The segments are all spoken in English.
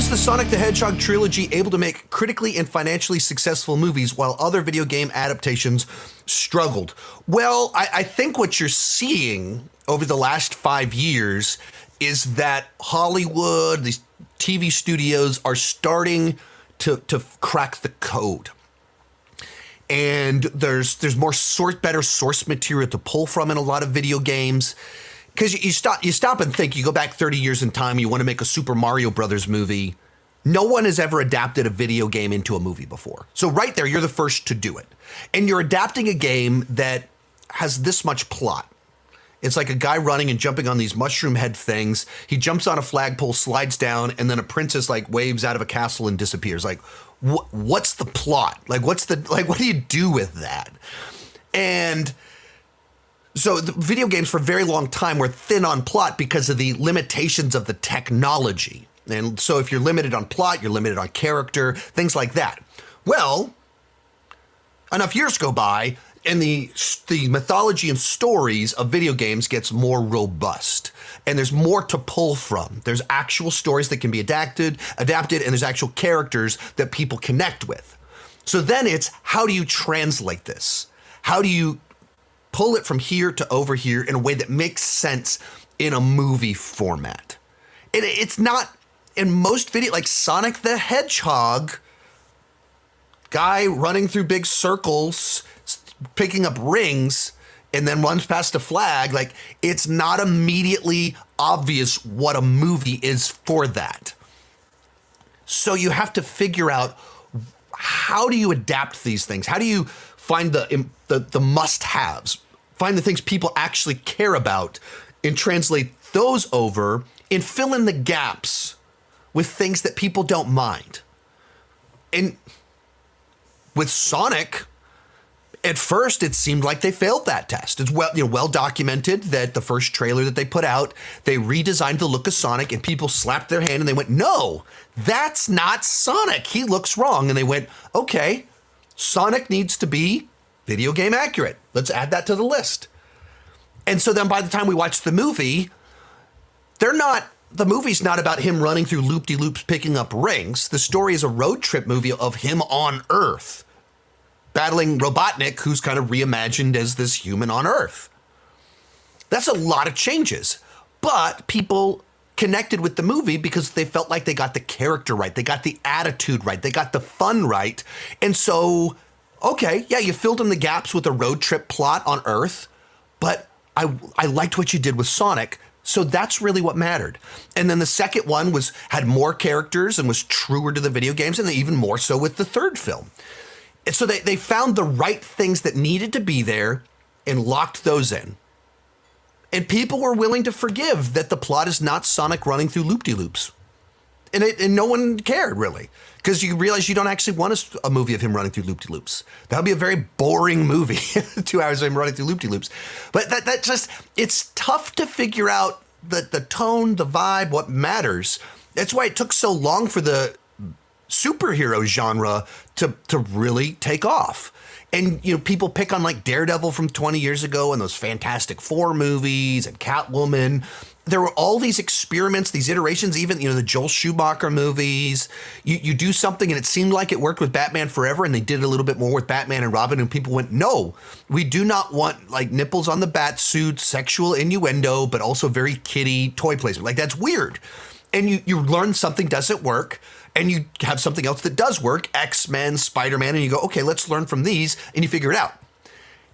is the Sonic the Hedgehog trilogy able to make critically and financially successful movies while other video game adaptations struggled? Well, I think what you're seeing over the last 5 years is that Hollywood, these TV studios are starting to crack the code. And there's better source material to pull from in a lot of video games. Because you stop and think, you go back 30 years in time, you want to make a Super Mario Brothers movie. No one has ever adapted a video game into a movie before. So right there, you're the first to do it. And you're adapting a game that has this much plot. It's like a guy running and jumping on these mushroom head things. He jumps on a flagpole, slides down, and then a princess like waves out of a castle and disappears. Like, what's the plot? Like, what do you do with that? And so the video games for a very long time were thin on plot because of the limitations of the technology. And so if you're limited on plot, you're limited on character, things like that. Well, enough years go by and the mythology and stories of video games gets more robust. And there's more to pull from. There's actual stories that can be adapted, and there's actual characters that people connect with. So then it's, how do you translate this? How do you pull it from here to over here in a way that makes sense in a movie format? It's not in most video, like Sonic the Hedgehog, guy running through big circles, picking up rings, and then runs past a flag. Like, it's not immediately obvious what a movie is for that. So you have to figure out, how do you adapt these things? How do you find the must-haves? Find the things people actually care about and translate those over and fill in the gaps with things that people don't mind. And with Sonic, at first it seemed like they failed that test. It's well documented that the first trailer that they put out, they redesigned the look of Sonic and people slapped their hand and they went, no, that's not Sonic. He looks wrong. And they went, okay, Sonic needs to be video game accurate. Let's add that to the list. And so then by the time we watch the movie, the movie's not about him running through loop-de-loops picking up rings. The story is a road trip movie of him on Earth, battling Robotnik, who's kind of reimagined as this human on Earth. That's a lot of changes, but people connected with the movie because they felt like they got the character right, they got the attitude right, they got the fun right. And so, okay, yeah, you filled in the gaps with a road trip plot on Earth, but I liked what you did with Sonic. So that's really what mattered. And then the second one had more characters and was truer to the video games, and even more so with the third film. And so they found the right things that needed to be there and locked those in. And people were willing to forgive that the plot is not Sonic running through loop-de-loops. And no one cared, really, because you realize you don't actually want a movie of him running through loop-de-loops. That would be a very boring movie, 2 hours of him running through loop-de-loops. But it's tough to figure out the tone, the vibe, what matters. That's why it took so long for the superhero genre to really take off. And, people pick on like Daredevil from 20 years ago and those Fantastic Four movies and Catwoman. There were all these experiments, these iterations, even, the Joel Schumacher movies. You do something and it seemed like it worked with Batman Forever, and they did a little bit more with Batman and Robin, and people went, no, we do not want like nipples on the bat suit, sexual innuendo, but also very kiddie toy placement. Like, that's weird. And you learn something doesn't work, and you have something else that does work, X-Men, Spider-Man, and you go, okay, let's learn from these, and you figure it out.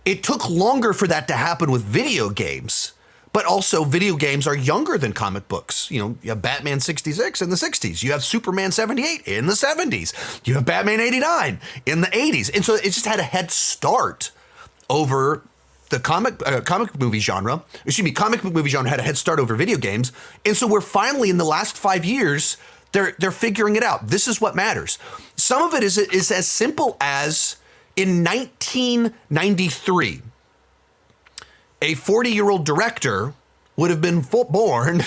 It took longer for that to happen with video games. But also, video games are younger than comic books. You have Batman 66 in the 60s. You have Superman 78 in the 70s. You have Batman 89 in the 80s. And so it just had a head start over the comic book movie genre. Comic book movie genre had a head start over video games. And so we're finally, in the last 5 years, they're figuring it out. This is what matters. Some of it is as simple as in 1993, a 40-year-old director would have been born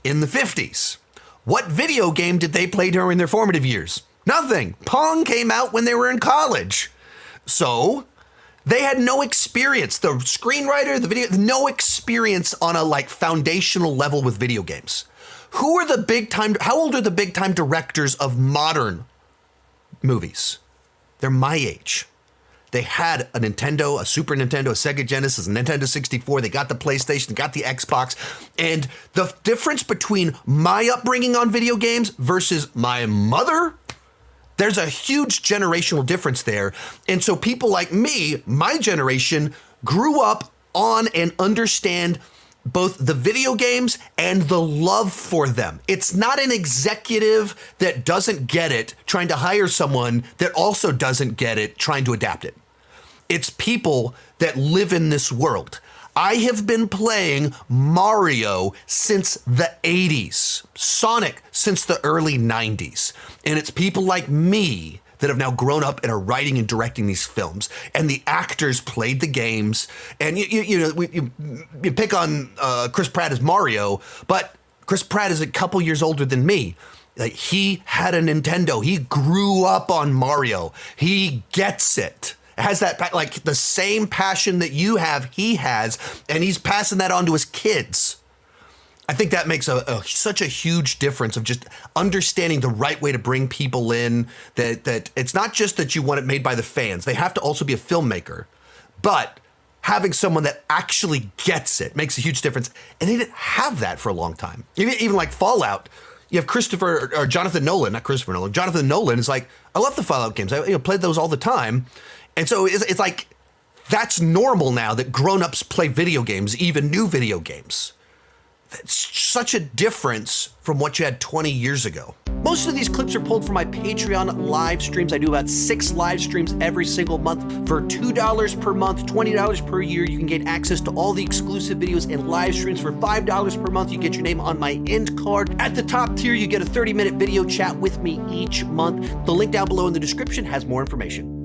in the 50s. What video game did they play during their formative years? Nothing. Pong came out when they were in college. So they had no experience. The screenwriter, no experience on a foundational level with video games. How old are the big time directors of modern movies? They're my age. They had a Nintendo, a Super Nintendo, a Sega Genesis, a Nintendo 64. They got the PlayStation, they got the Xbox. And the difference between my upbringing on video games versus my mother, there's a huge generational difference there. And so people like me, my generation, grew up on and understand both the video games and the love for them. It's not an executive that doesn't get it trying to hire someone that also doesn't get it trying to adapt it. It's people that live in this world. I have been playing Mario since the 80s, Sonic since the early 90s. And it's people like me that have now grown up and are writing and directing these films. And the actors played the games. And you pick on Chris Pratt as Mario, but Chris Pratt is a couple years older than me. Like, he had a Nintendo. He grew up on Mario. He gets it. Has that, like, the same passion that you have, he has, and he's passing that on to his kids. I think that makes such a huge difference of just understanding the right way to bring people in, that it's not just that you want it made by the fans. They have to also be a filmmaker. But having someone that actually gets it makes a huge difference. And they didn't have that for a long time. Even like Fallout, you have Jonathan Nolan is like, I love the Fallout games. I played those all the time. And so it's like, that's normal now that grown-ups play video games, even new video games. That's such a difference from what you had 20 years ago. Most of these clips are pulled from my Patreon live streams. I do about 6 live streams every single month. For $2 per month, $20 per year, you can get access to all the exclusive videos and live streams. For $5 per month, you get your name on my end card. At the top tier, you get a 30-minute video chat with me each month. The link down below in the description has more information.